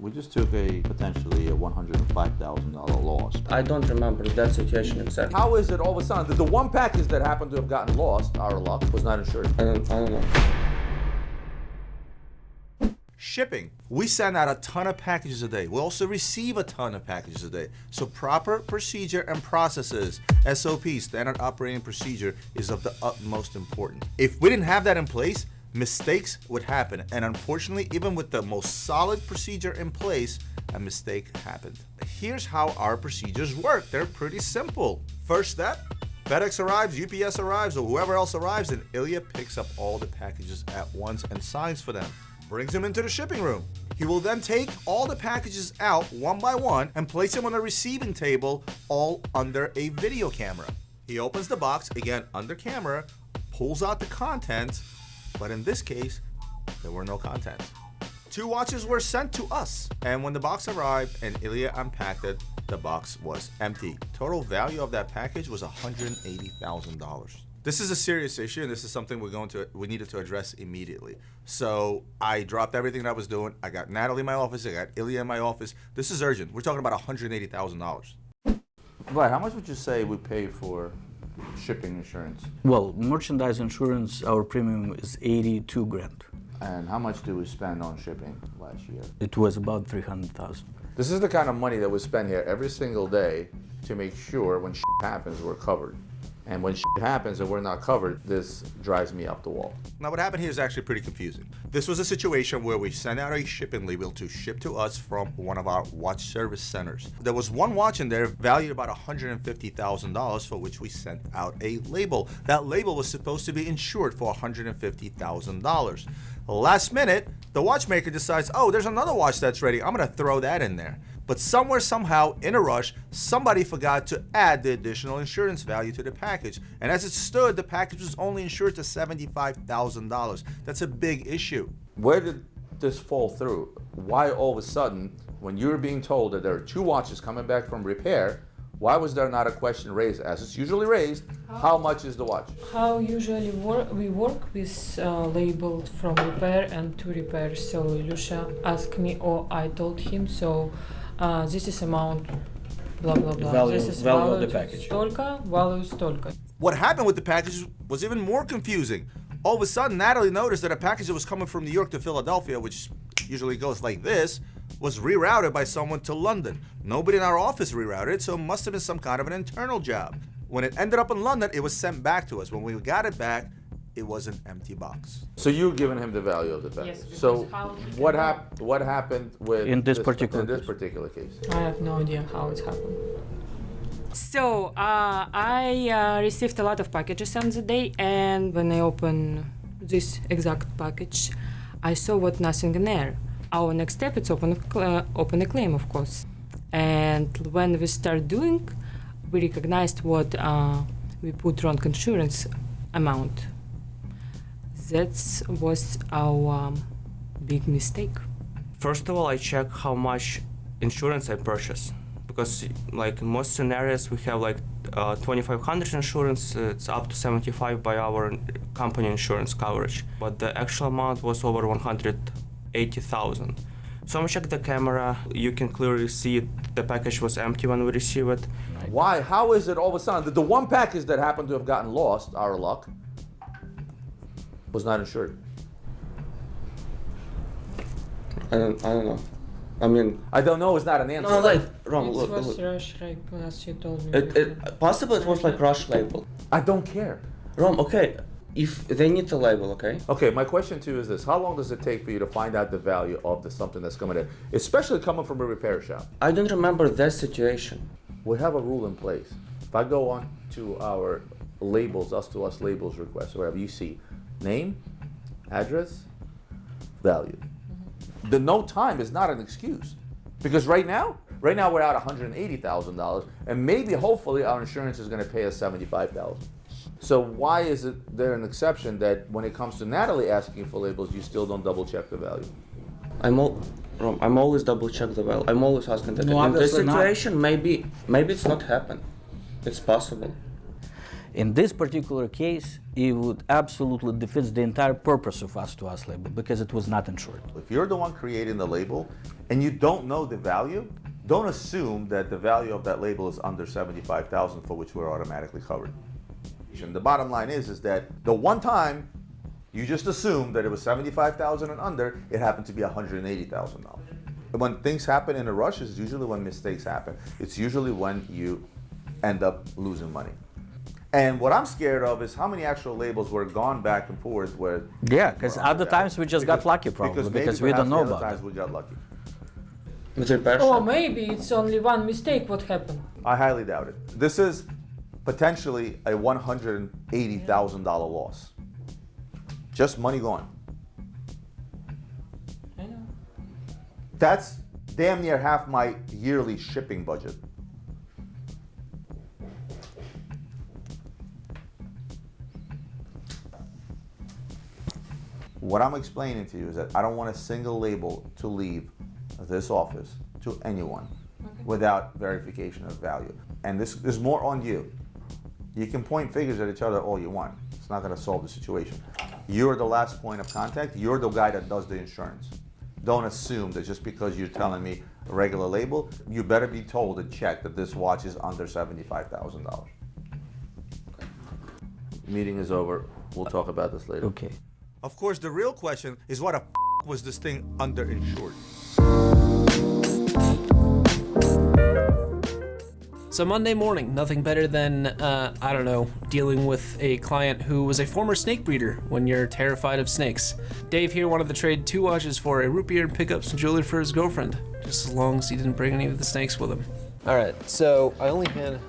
We just took potentially a $105,000 loss. I don't remember that situation exactly. How is it all of a sudden that the one package that happened to have gotten lost, 𝗪𝗏, was not insured? I don't know. Shipping. We send out a ton of packages a day. We also receive a ton of packages a day. So proper procedure and processes, SOP, standard operating procedure, is of the utmost importance. If we didn't have that in place, mistakes would happen. And unfortunately, even with the most solid procedure in place, a mistake happened. Here's how our procedures work. They're pretty simple. First step, FedEx arrives, UPS arrives, or whoever else arrives, and Ilya picks up all the packages at once and signs for them. Brings them into the shipping room. He will then take all the packages out one by one and place them on a receiving table, all under a video camera. He opens the box, again under camera, pulls out the contents, but in this case, there were no contents. 2 watches were sent to us, and when the box arrived and Ilya unpacked it, the box was empty. Total value of that package was $180,000. This is a serious issue, and this is something we needed to address immediately. So I dropped everything that I was doing. I got Natalie in my office. I got Ilya in my office. This is urgent. We're talking about $180,000. Right, how much would you say we pay for shipping insurance? Well, merchandise insurance, our premium is 82 grand. And how much do we spend on shipping last year? It was about 300,000. This is the kind of money that we spend here every single day to make sure when happens, we're covered. And when happens and we're not covered, this drives me up the wall. Now what happened here is actually pretty confusing. This was a situation where we sent out a shipping label to ship to us from one of our watch service centers. There was one watch in there valued about $150,000 for which we sent out a label. That label was supposed to be insured for $150,000. Last minute, the watchmaker decides, oh, there's another watch that's ready. I'm gonna throw that in there. But somewhere, somehow, in a rush, somebody forgot to add the additional insurance value to the package. And as it stood, the package was only insured to $75,000. That's a big issue. Where did this fall through? Why all of a sudden, when you're being told that there are 2 watches coming back from repair, why was there not a question raised, as it's usually raised, how much is the watch? How usually we work with labeled from repair and to repair. So Ilya asked me, or I told him, so this is amount, blah, blah, blah. Value, this is value of the package. Столько, value столько. What happened with the package was even more confusing. All of a sudden, Natalie noticed that a package that was coming from New York to Philadelphia, which usually goes like this, was rerouted by someone to London. Nobody in our office rerouted it, so it must have been some kind of an internal job. When it ended up in London, it was sent back to us. When we got it back, it was an empty box. So you're giving him the value of the package. Yes, so what happened with in this particular case? I have no idea how it happened. So I received a lot of packages on the day, and when I opened this exact package, I saw what nothing in there. Our next step is open a claim, of course. And when we start doing, we recognized what we put wrong insurance amount. That was our big mistake. First of all, I check how much insurance I purchase. Because like in most scenarios, we have like 2,500 insurance, it's up to 75 by our company insurance coverage. But the actual amount was over 180,000. So I check the camera, you can clearly see the package was empty when we received it. Why? How is it all of a sudden that the one package that happened to have gotten lost, 𝗪𝗏, was not insured? I don't know. I mean, I don't know is not an answer. no, like, wrong, It look, was look. rush, like as you told me. Possible it was like rush label. I don't care. Rom, okay, if they need the label, okay? Okay, my question to you is this. How long does it take for you to find out the value of something that's coming in, especially coming from a repair shop? I don't remember that situation. We have a rule in place. If I go on to our labels, us to us labels request, wherever you see name, address, value. The no time is not an excuse, because right now we're out $180,000, and maybe hopefully our insurance is going to pay us $75,000. So why is it there an exception that when it comes to Natalie asking for labels, you still don't double check the value? I'm always double check the value. I'm always asking that. No, in this obviously not. situation, maybe it's not happened. It's possible. In this particular case, it would absolutely defeat the entire purpose of us-to-us label because it was not insured. If you're the one creating the label and you don't know the value, don't assume that the value of that label is under $75,000 for which we're automatically covered. And the bottom line is that the one time you just assumed that it was $75,000 and under, it happened to be $180,000. When things happen in a rush is usually when mistakes happen. It's usually when you end up losing money. And what I'm scared of is how many actual labels were gone back and forth where... Yeah, because other times we just got lucky probably because we don't know about it. Times we got lucky. Or maybe it's only one mistake what happened. I highly doubt it. This is potentially a $180,000 loss. Just money gone. I know. That's damn near half my yearly shipping budget. What I'm explaining to you is that I don't want a single label to leave this office to anyone without verification of value. And this is more on you. You can point fingers at each other all you want. It's not going to solve the situation. You're the last point of contact. You're the guy that does the insurance. Don't assume that just because you're telling me a regular label, you better be told and check that this watch is under $75,000. Meeting is over. We'll talk about this later. Okay. Of course, the real question is what was this thing underinsured? So Monday morning, nothing better than, I don't know, dealing with a client who was a former snake breeder when you're terrified of snakes. Dave here wanted to trade 2 watches for a root beer and pick up some jewelry for his girlfriend, just as long as he didn't bring any of the snakes with him. All right, so I only had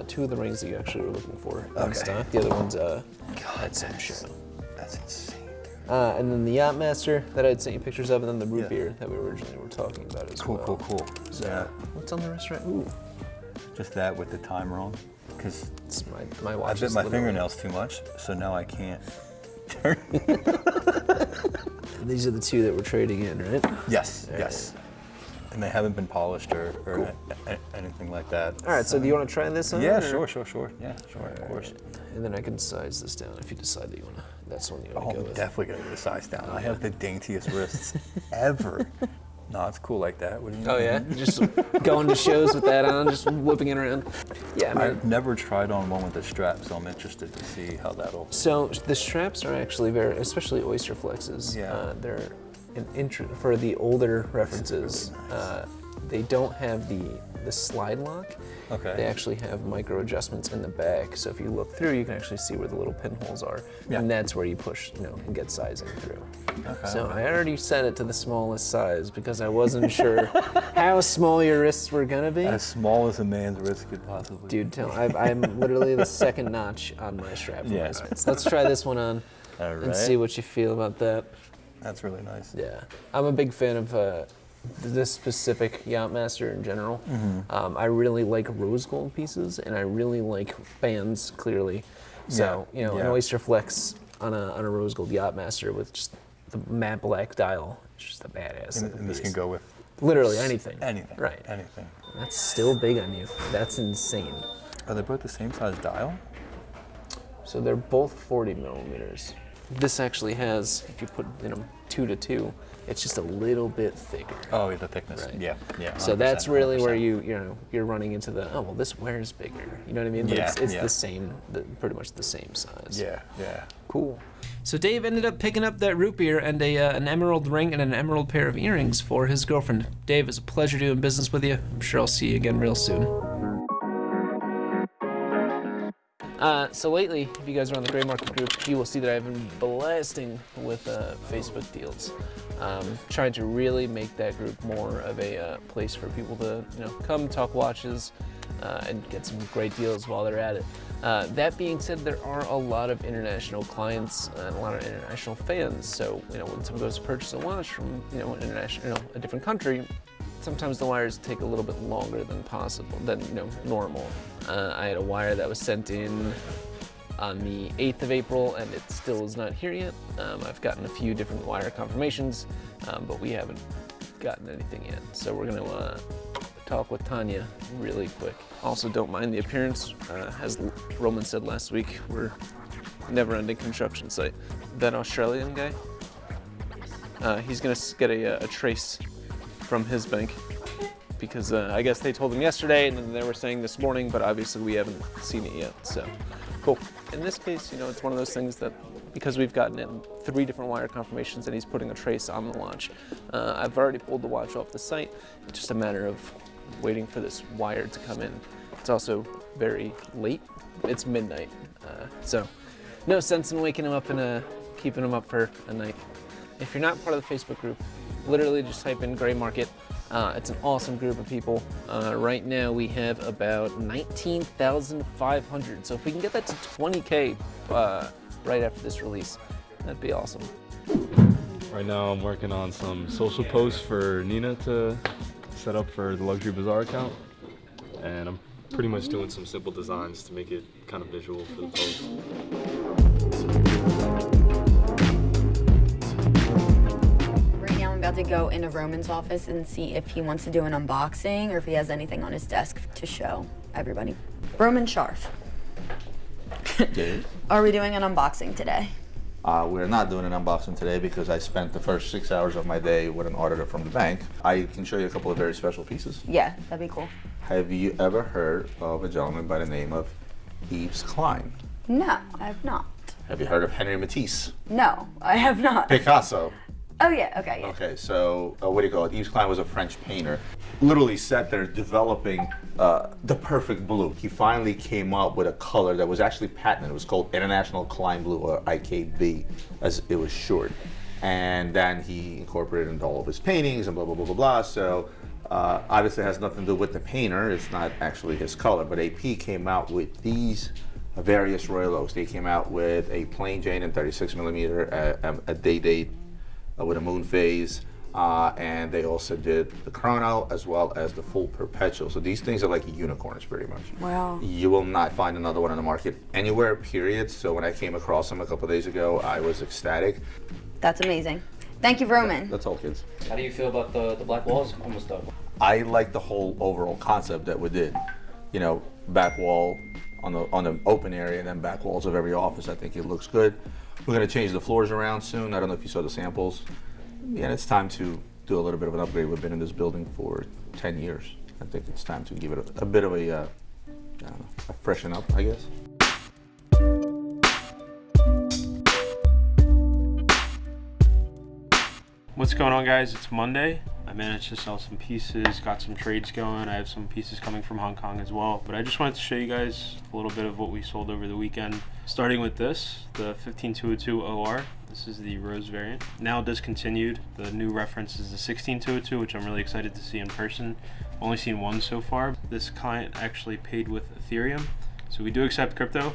2 of the rings that you actually were looking for in stock. The other one's had some show. That's insane. And then the Yachtmaster that I'd sent you pictures of, and then the root beer that we originally were talking about as well. Cool. So, what's on the wrist right? Ooh. Just that with the time wrong, because It's my watch. I bit my fingernails too much, so now I can't turn. These are the 2 that we're trading in, right? Yes. And they haven't been polished or anything like that. All right, so do you want to try this on? Yeah, or? sure. Yeah, sure, of course. And then I can size this down if you decide that you want to. That's one you want Oh, to go I'm with. definitely gonna get a size down. I have the daintiest wrists ever. No, it's cool like that. What do you mean? Oh yeah, just going to shows with that on, just whipping it around. Yeah, I mean, I've never tried on one with the strap, so I'm interested to see how that'll. so the straps are actually very, especially Oyster Flexes. Yeah. They're for the older references. Really They don't have the slide lock. Okay. They actually have micro adjustments in the back, so if you look through, you can actually see where the little pinholes are, Yeah. and that's where you push, and get sizing through. Okay. So I already set it to the smallest size because I wasn't sure how small your wrists were gonna be. As small as a man's wrist could possibly. Dude, I'm literally the second notch on my strap for Yeah. my Smiths. Let's try this one on All and right. see what you feel about that. That's really nice. Yeah, I'm a big fan of this specific Yachtmaster in general. I really like rose gold pieces, and I really like bands, clearly. So, Yeah, an yeah. Oyster Flex on a rose gold Yachtmaster with just the matte black dial. It's just a badass. And, looking this piece. can go with Literally anything. anything. Right. Anything. That's still big on you. That's insane. Are they both the same size dial? So they're both 40 millimeters. This actually has, if you put 2 to 2, it's just a little bit thicker. Oh, the thickness. Right. Yeah. So that's really 100%. where you're running into the, oh well, this wears bigger. You know what I mean? But Yeah, it's yeah. the same, pretty much the same size. Yeah. Cool. So Dave ended up picking up that root beer and an emerald ring and an emerald pair of earrings for his girlfriend. Dave, it's a pleasure doing business with you. I'm sure I'll see you again real soon. So lately, if you guys are on the Gray Market group, you will see that I've been blasting with Facebook deals. Trying to really make that group more of a place for people to come talk watches and get some great deals while they're at it. That being said, there are a lot of international clients and a lot of international fans. So when someone goes to purchase a watch from an international, a different country, sometimes the wires take a little bit longer than normal. I had a wire that was sent in on the 8th of April, and it still is not here yet. I've gotten a few different wire confirmations, but we haven't gotten anything yet. So we're gonna talk with Tanya really quick. Also, don't mind the appearance. As Roman said last week, we're never-ending construction site. That Australian guy, he's gonna get a trace from his bank because I guess they told him yesterday and then they were saying this morning, but obviously we haven't seen it yet, so cool. In this case, you know, it's one of those things that because we've gotten in 3 different wire confirmations and he's putting a trace on the watch. I've already pulled the watch off the site. It's just a matter of waiting for this wire to come in. It's also very late. It's midnight, so no sense in waking him up and keeping him up for a night. If you're not part of the Facebook group, literally just type in Gray Market. It's an awesome group of people. Right now we have about 19,500. So if we can get that to 20K right after this release, that'd be awesome. Right now I'm working on some social posts for Nina to set up for the Luxury Bazaar account. And I'm pretty much doing some simple designs to make it kind of visual for the post. Right now I'm about to go into Roman's office and see if he wants to do an unboxing or if he has anything on his desk to show everybody. Roman Sharf. Yes. Are we doing an unboxing today? We're not doing an unboxing today because I spent the first 6 hours of my day with an auditor from the bank. I can show you a couple of very special pieces. Yeah, that'd be cool. Have you ever heard of a gentleman by the name of Yves Klein? No, I have not. Have you heard of Henri Matisse? No, I have not. Picasso? Oh yeah, okay, yeah. Okay, so what do you call it? Yves Klein was a French painter. Literally sat there developing the perfect blue. He finally came up with a color that was actually patented. It was called International Klein Blue, or IKB, as it was short. And then he incorporated it into all of his paintings and blah, blah, blah, blah, blah. So obviously it has nothing to do with the painter. It's not actually his color, but AP came out with these various Royal Oaks. They came out with a plain Jane in 36 millimeter, a day date, with a moon phase, and they also did the chrono as well as the full perpetual. So these things are like unicorns pretty much. Wow. You will not find another one on the market anywhere, period. So when I came across them a couple of days ago, I was ecstatic. That's amazing. Thank you, Roman. That's all, kids. How do you feel about the black walls almost done? I like the whole overall concept that we did. You know, back wall on the open area and then back walls of every office. I think it looks good. We're gonna change the floors around soon. I don't know if you saw the samples. Yeah, it's time to do a little bit of an upgrade. We've been in this building for 10 years. I think it's time to give it a bit of a, I don't know, a freshen up, I guess. What's going on, guys? It's Monday. I managed to sell some pieces, got some trades going. I have some pieces coming from Hong Kong as well. But I just wanted to show you guys a little bit of what we sold over the weekend. Starting with this, the 15202 OR. This is the rose variant. Now discontinued. The new reference is the 16202, which I'm really excited to see in person. I've only seen one so far. This client actually paid with Ethereum. So we do accept crypto.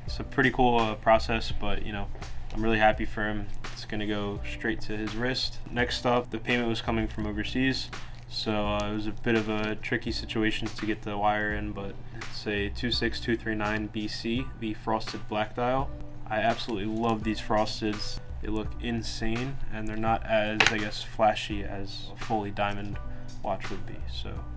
It's a pretty cool process, but you know, I'm really happy for him. It's gonna go straight to his wrist. Next up, the payment was coming from overseas. So it was a bit of a tricky situation to get the wire in, but it's a 26239 BC, the frosted black dial. I absolutely love these frosteds. They look insane, and they're not as, I guess, flashy as a fully diamond watch would be.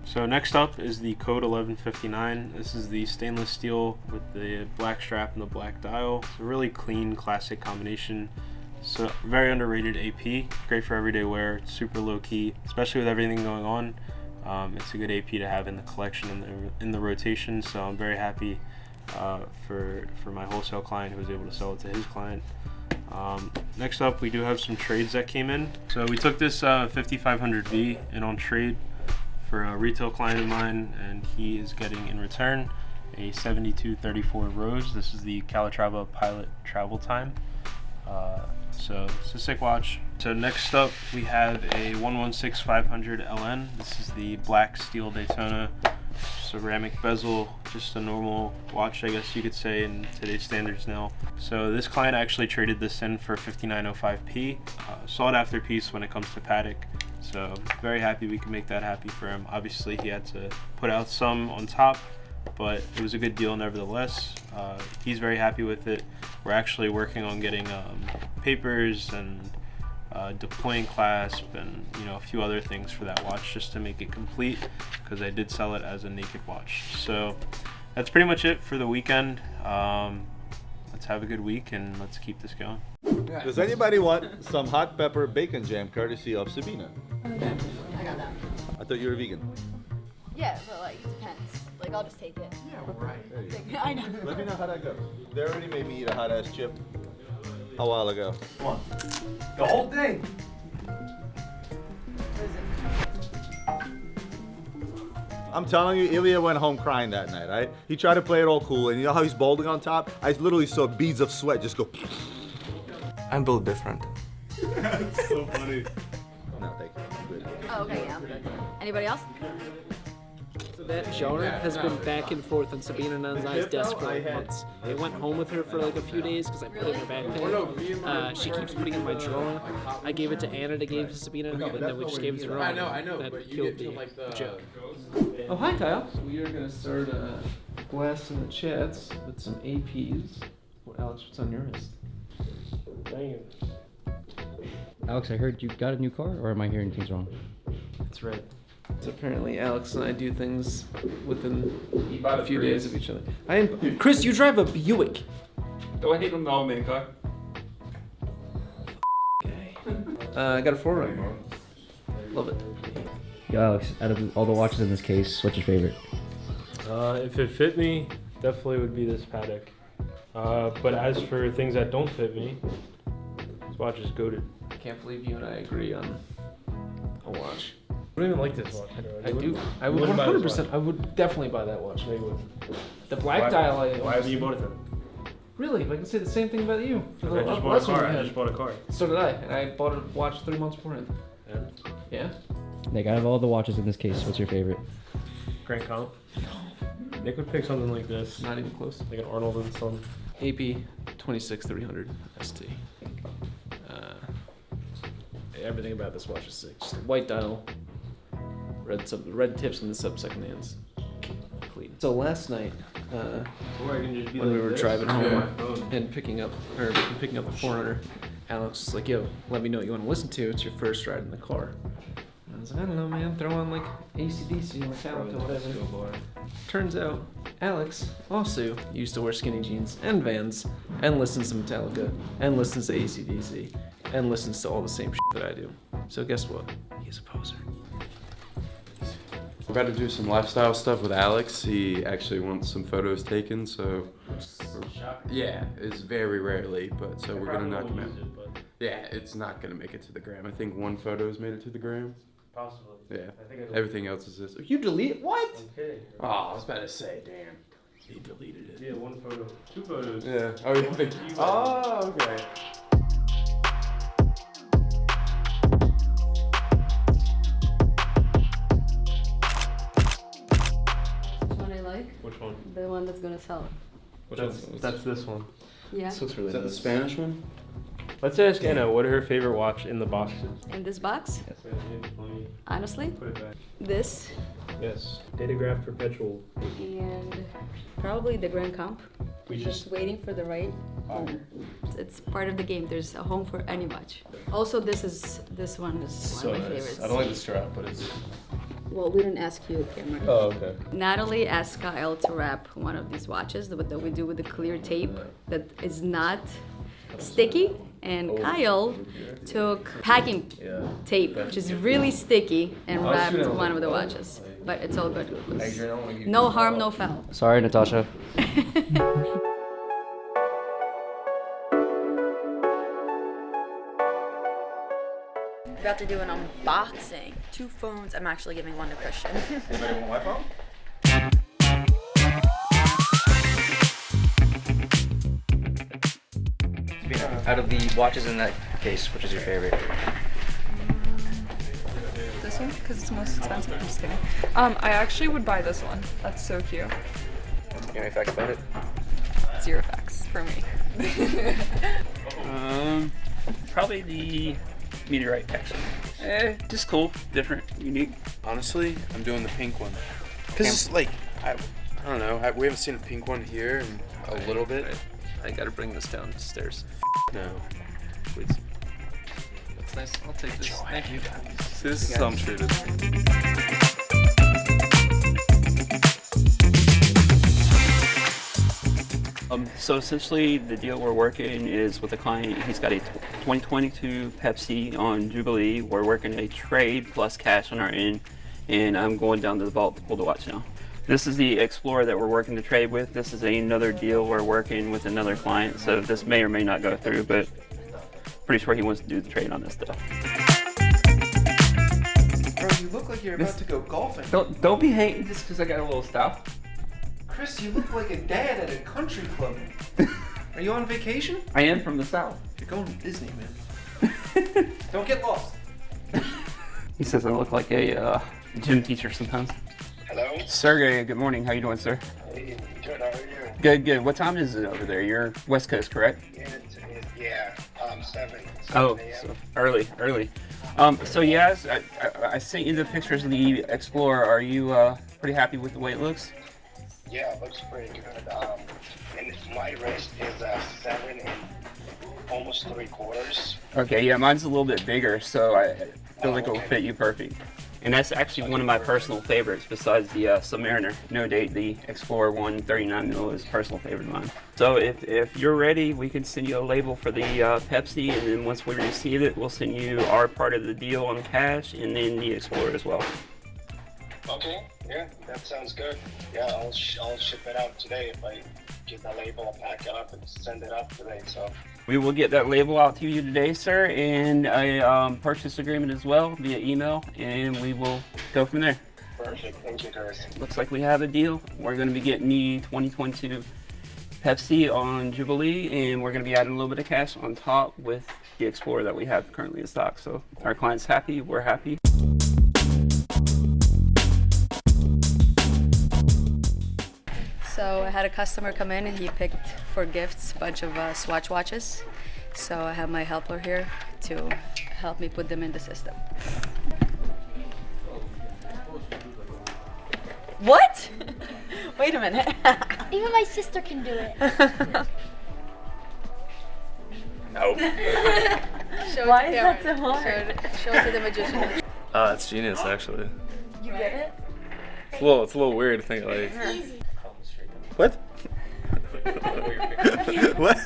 So next up is the code 1159. This is the stainless steel with the black strap and the black dial. It's a really clean, classic combination. So very underrated AP, great for everyday wear, it's super low key, especially with everything going on. It's a good AP to have in the collection, in the rotation, so I'm very happy for my wholesale client who was able to sell it to his client. Next up, we do have some trades that came in. So we took this 5500V in on trade for a retail client of mine, and he is getting in return a 7234 Rose. This is the Calatrava Pilot Travel Time. So it's a sick watch. So next up we have a 116500 LN. This is the black steel Daytona, ceramic bezel, just a normal watch, I guess you could say, in today's standards now. So this client actually traded this in for 5905p. Sought after piece when it comes to Apodaca. So very happy we can make that happy for him. Obviously he had to put out some on top, but it was a good deal nevertheless. He's very happy with it. We're actually working on getting papers and deploying clasp, and a few other things for that watch just to make it complete, because I did sell it as a naked watch. So that's pretty much it for the weekend. Let's have a good week and let's keep this going. Does anybody want some hot pepper bacon jam courtesy of Sabina? I got that. I thought you were vegan. Yeah, but like, it depends. Like, I'll just take it. Yeah, right. There you go. I know. Let me know how that goes. They already made me eat a hot ass chip a while ago. Come on. The whole thing. I'm telling you, Illia went home crying that night, right? He tried to play it all cool, and you know how he's balding on top? I literally saw beads of sweat just go. I'm built different. That's so funny. No, thank you. I'm good. Oh, okay, yeah, I'm good. Anybody else? So that genre has been back and forth on Sabina and I's desk for like months. I went home with her for like a few days because I put it in her backpack. She keeps putting it in my drawer. I gave it to Anna to give to Sabina, but then we just gave it to her. I know. That killed the joke. Oh, hi, Kyle. We are going to start blasting the chats with some APs. Well, Alex, what's on your list? Alex, I heard you got a new car, or am I hearing things wrong? That's right. So apparently Alex and I do things within a few days of each other. Chris, you drive a Buick. Do I even know, man, car? Okay. I got a 4Runner. Love it. Yo, Alex, out of all the watches in this case, what's your favorite? If it fit me, definitely would be this Apodaca. But as for things that don't fit me, this watch is goated. I can't believe you and I agree on a watch. I don't even like this watch. I do. I would 100%. I would definitely buy that watch. No, you wouldn't. The black dial. Why haven't you bought it then? Really? I can say the same thing about you. I just bought a car. I just bought a car. So did I, and I bought a watch 3 months beforehand. Yeah. Nick, out of all the watches in this case, what's your favorite? Grand Comp. Nick would pick something like this. Not even close. Like an Arnold and Son. AP 26300 ST. Everything about this watch is sick. Just a white dial, red tips on the sub-second hands. Clean. So last night, when we were driving home and picking up the 4Runner, Alex was like, "Yo, let me know what you want to listen to. It's your first ride in the car." And I was like, "I don't know, man. Throw on like AC/DC or Metallica, whatever." Turns out, Alex also used to wear skinny jeans and Vans and listens to Metallica and listens to AC/DC and listens to all the same shit that I do. So guess what? He's a poser. We're about to do some lifestyle stuff with Alex. He actually wants some photos taken, so yeah, it's very rarely, but so we're gonna knock him out. Yeah, it's not gonna make it to the gram. I think one photo's made it to the gram. Possibly. Yeah. Everything else is this. You delete what? Okay. Oh, I was about to say, damn. He deleted it. Yeah, one photo. 2 photos. Yeah. Oh, you think? Oh, okay. Which one? The one that's gonna sell. That's this one. Yeah. This looks really Is that the nice. Spanish one? Let's ask Anna what her favorite watch in the box is. In this box? Honestly? Put it back. This. Yes. Datograph Perpetual. And probably the Grand Comp. We just waiting for the right home. It's part of the game. There's a home for any watch. Also, this one is one of my favorites. I don't like the strap, but it's. Well, we didn't ask you, Cameron. Oh, okay. Natalie asked Kyle to wrap one of these watches that we do with the clear tape that is not sticky, and Kyle took packing tape, which is really sticky, and wrapped one of the watches. But it's all good. No harm, no foul. Sorry, Natasha. About to do an unboxing. 2 phones. I'm actually giving one to Christian. Anybody want my phone? Out of the watches in that case, which is your favorite? This one, because it's the most expensive. I'm just kidding. I actually would buy this one. That's so cute. You have any facts about it? 0 facts for me. Probably the meteorite, actually. Just cool, different, unique. Honestly, I'm doing the pink one. Because it's like, I don't know, we haven't seen a pink one here in a little bit. I gotta bring this downstairs. No. Please. That's nice. I'll take this. Thank you. See, this is how I'm treated. So essentially, the deal we're working is with a client. He's got a 2022 Pepsi on Jubilee. We're working a trade plus cash on our end, and I'm going down to the vault to pull the watch now. This is the Explorer that we're working to trade with. This is another deal we're working with another client, so this may or may not go through, but pretty sure he wants to do the trade on this stuff. Bro, you look like you're about to go golfing. Don't be hating just because I got a little style. Chris, you look like a dad at a country club. Are you on vacation? I am from the South. You're going to Disney, man. Don't get lost. He says I look like a gym teacher sometimes. Hello? Sergey, good morning. How you doing, sir? Hey, good, how are you? Good, good. What time is it over there? You're West Coast, correct? Yeah, 7 Oh, a.m. so early. So yes, I sent you the pictures of the Explorer. Are you pretty happy with the way it looks? Yeah, it looks pretty good. And my wrist is 7 and almost 3/4. Okay, yeah, mine's a little bit bigger, so I feel like it will fit you perfect. And that's actually one of my personal favorites besides the Submariner. No date, the Explorer 139mm is a personal favorite of mine. So if you're ready, we can send you a label for the Pepsi, and then once we receive it, we'll send you our part of the deal on cash, and then the Explorer as well. Okay, yeah, that sounds good. Yeah, I'll ship it out today if I get the label, I'll pack it up and send it up today, so. We will get that label out to you today, sir, and a purchase agreement as well via email, and we will go from there. Perfect, thank you, guys. Looks like we have a deal. We're going to be getting the 2022 Pepsi on Jubilee, and we're going to be adding a little bit of cash on top with the Explorer that we have currently in stock. So our client's happy, we're happy. So I had a customer come in and he picked for gifts a bunch of Swatch watches. So I have my helper here to help me put them in the system. What? Wait a minute. Even my sister can do it. Nope. Why is that so hard? Show it to the magician. It's genius, actually. You get it? It's a little weird to think like. What? What?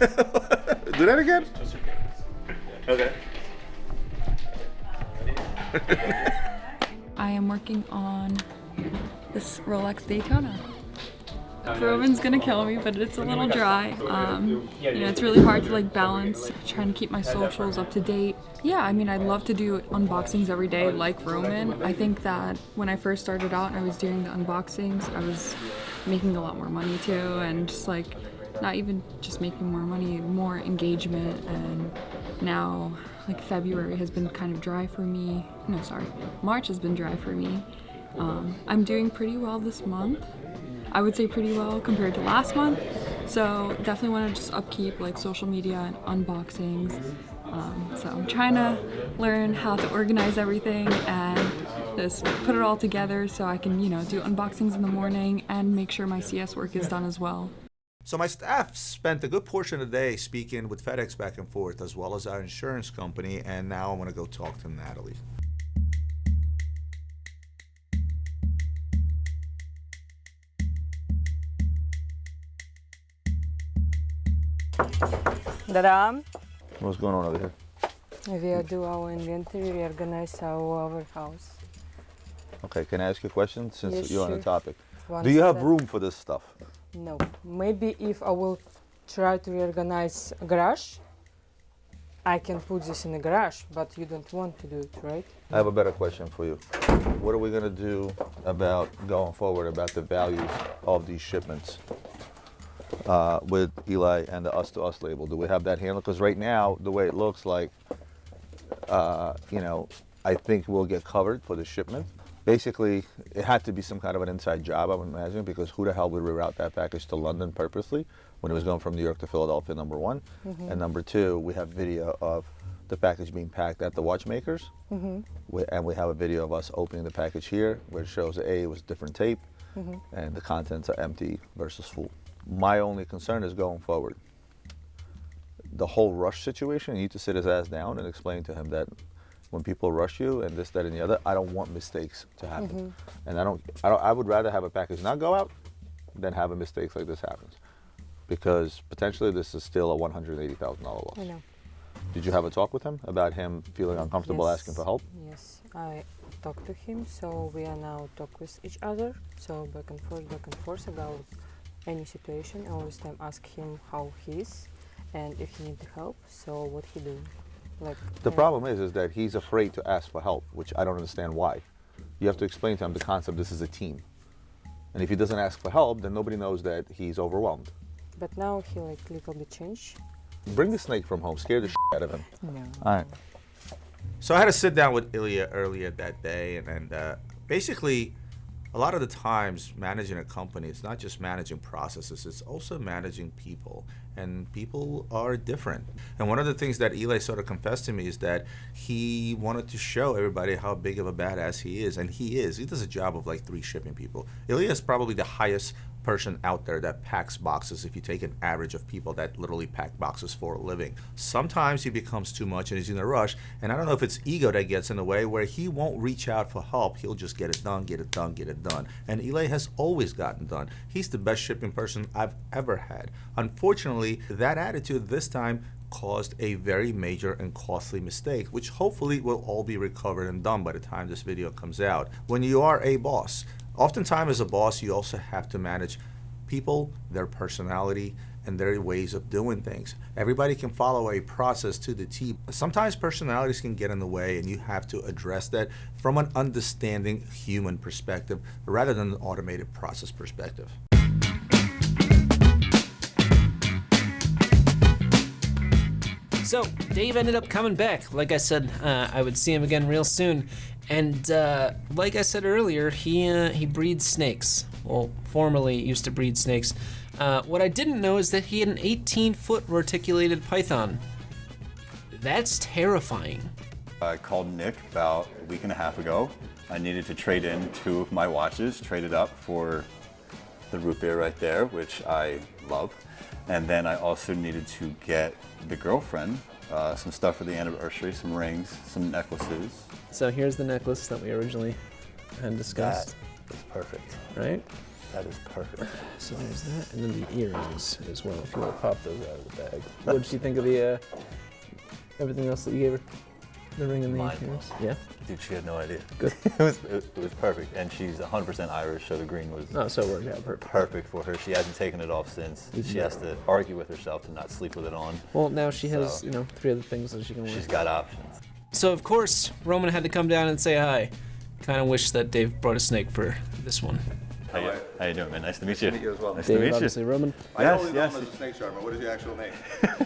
Do that again? Okay. I am working on this Rolex Daytona. Roman's gonna kill me, but it's a little dry. It's really hard to balance, trying to keep my socials up to date. Yeah, I mean, I'd love to do unboxings every day like Roman. I think that when I first started out and I was doing the unboxings, I was making a lot more money too, and just not even just making more money, more engagement. And now February has been kind of dry for me. No, sorry, March has been dry for me. I'm doing pretty well this month. I would say pretty well compared to last month. So definitely want to just upkeep social media and unboxings. So I'm trying to learn how to organize everything and just put it all together so I can, do unboxings in the morning and make sure my CS work is done as well. So my staff spent a good portion of the day speaking with FedEx back and forth, as well as our insurance company, and now I want to go talk to Natalie. Da-da. What's going on over here? We do our inventory, we organize our warehouse. Okay, can I ask you a question since Yes, you're on the sure. topic? One Do you have step. room for this stuff? No. Maybe if I will try to reorganize a garage, I can put this in the garage, but you don't want to do it, right? I have a better question for you. What are we going to do about going forward about the values of these shipments with Eli and the us to us label? Do we have that handled? Because right now, the way it looks like, I think we'll get covered for the shipment. Basically, it had to be some kind of an inside job, I would imagine, because who the hell would reroute that package to London purposely when it was going from New York to Philadelphia, number one. Mhm. And number two, we have video of the package being packed at the watchmakers. Mhm. And we have a video of us opening the package here where it shows that it was different tape Mhm. and the contents are empty versus full. My only concern is going forward. The whole rush situation, you need to sit his ass down and explain to him that when people rush you and this, that, and the other, I don't want mistakes to happen. Mm-hmm. And I would rather have a package not go out than have a mistake like this happens. Because potentially this is still a $180,000 loss. I know. Did you have a talk with him about him feeling uncomfortable asking for help? Yes, I talked to him, so we are now talk with each other. So back and forth about any situation. I always time ask him how he is and if he needs help, so what he do. Like The problem is that he's afraid to ask for help, which I don't understand why. You have to explain to him the concept, this is a team. And if he doesn't ask for help, then nobody knows that he's overwhelmed. But now he like little bit changed. Bring the snake from home, scare the out of him. No. All right. So I had to sit down with Illia earlier that day, and basically, a lot of the times managing a company, it's not just managing processes, it's also managing people. And people are different. And one of the things that Illia sort of confessed to me is that he wanted to show everybody how big of a badass he is. And he is. He does a job of like 3 shipping people. Illia is probably the highest person out there that packs boxes if you take an average of people that literally pack boxes for a living. Sometimes he becomes too much and he's in a rush, and I don't know if it's ego that gets in the way where he won't reach out for help. He'll just get it done, get it done, get it done. And Illia has always gotten done. He's the best shipping person I've ever had. Unfortunately, that attitude this time caused a very major and costly mistake, which hopefully will all be recovered and done by the time this video comes out. When you are a boss, oftentimes as a boss, you also have to manage people, their personality, and their ways of doing things. Everybody can follow a process to the T. Sometimes personalities can get in the way, and you have to address that from an understanding human perspective rather than an automated process perspective. So Dave ended up coming back. Like I said, I would see him again real soon. And like I said earlier, he breeds snakes. Well, formerly used to breed snakes. What I didn't know is that he had an 18-foot reticulated python. That's terrifying. I called Nick about a week and a half ago. I needed to trade in 2 of my watches, trade it up for the root beer right there, which I love. And then I also needed to get the girlfriend some stuff for the anniversary, some rings, some necklaces. So here's the necklace that we originally had discussed. That is perfect. Right? That is perfect. So there's that, and then the earrings as well, if you want to pop those out of the bag. What did she think of the everything else that you gave her? The ring and the earrings? Yeah? Dude, she had no idea. Good. it was perfect, and she's 100% Irish, so the green was so it worked out perfect for her. She hasn't taken it off since. She has to argue with herself to not sleep with it on. Well, now she has, 3 other things that she can wear. She's got options. So of course, Roman had to come down and say hi. Kind of wish that Dave brought a snake for this one. How you doing, man? Nice to meet you. Nice to meet you as well. Nice Dave, to meet you. obviously, Roman. I always know him as a snake charmer. What is your actual name?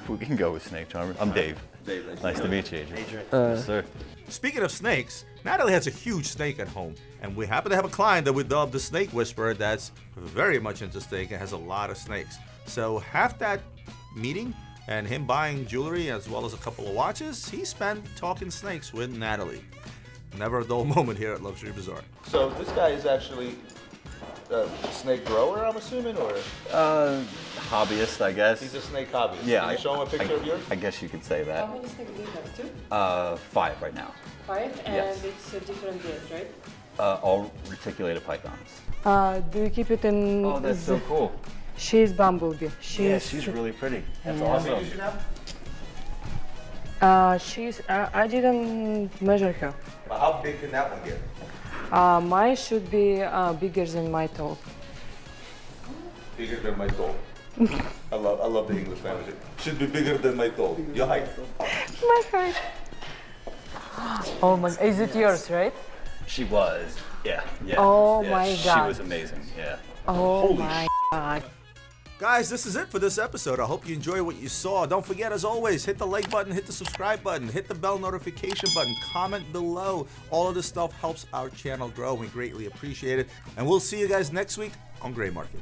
We can go with Snake Charmer. I'm Dave. Dave. Nice to meet you, Adrian. Yes, sir. Speaking of snakes, Natalie has a huge snake at home, and we happen to have a client that we dubbed the Snake Whisperer that's very much into snake and has a lot of snakes. So half that meeting and him buying jewelry as well as a couple of watches, he spent talking snakes with Natalie. Never a dull moment here at Luxury Bazaar. So this guy is actually a snake grower, I'm assuming, or? Hobbyist, I guess. He's a snake hobbyist. Yeah. Can you show him a picture of yours? I guess you could say that. How many snakes do you have? 2? 5 right now. 5, and Yes. it's a different breed, right? All reticulated pythons. Do you keep it in? Oh, that's so cool. She's bumblebee. She's really pretty. That's awesome. I didn't measure her. How big can that one get? Mine should be bigger than my toe. Bigger than my toe. I love the English language. Should be bigger than my toe. Your height. My height. Oh my! Is it yours, right? She was. Yeah. Oh yeah, my She God. was amazing. Yeah. Oh my God. Guys, this is it for this episode. I hope you enjoyed what you saw. Don't forget, as always, hit the like button, hit the subscribe button, hit the bell notification button, comment below. All of this stuff helps our channel grow. We greatly appreciate it. And we'll see you guys next week on Gray Market.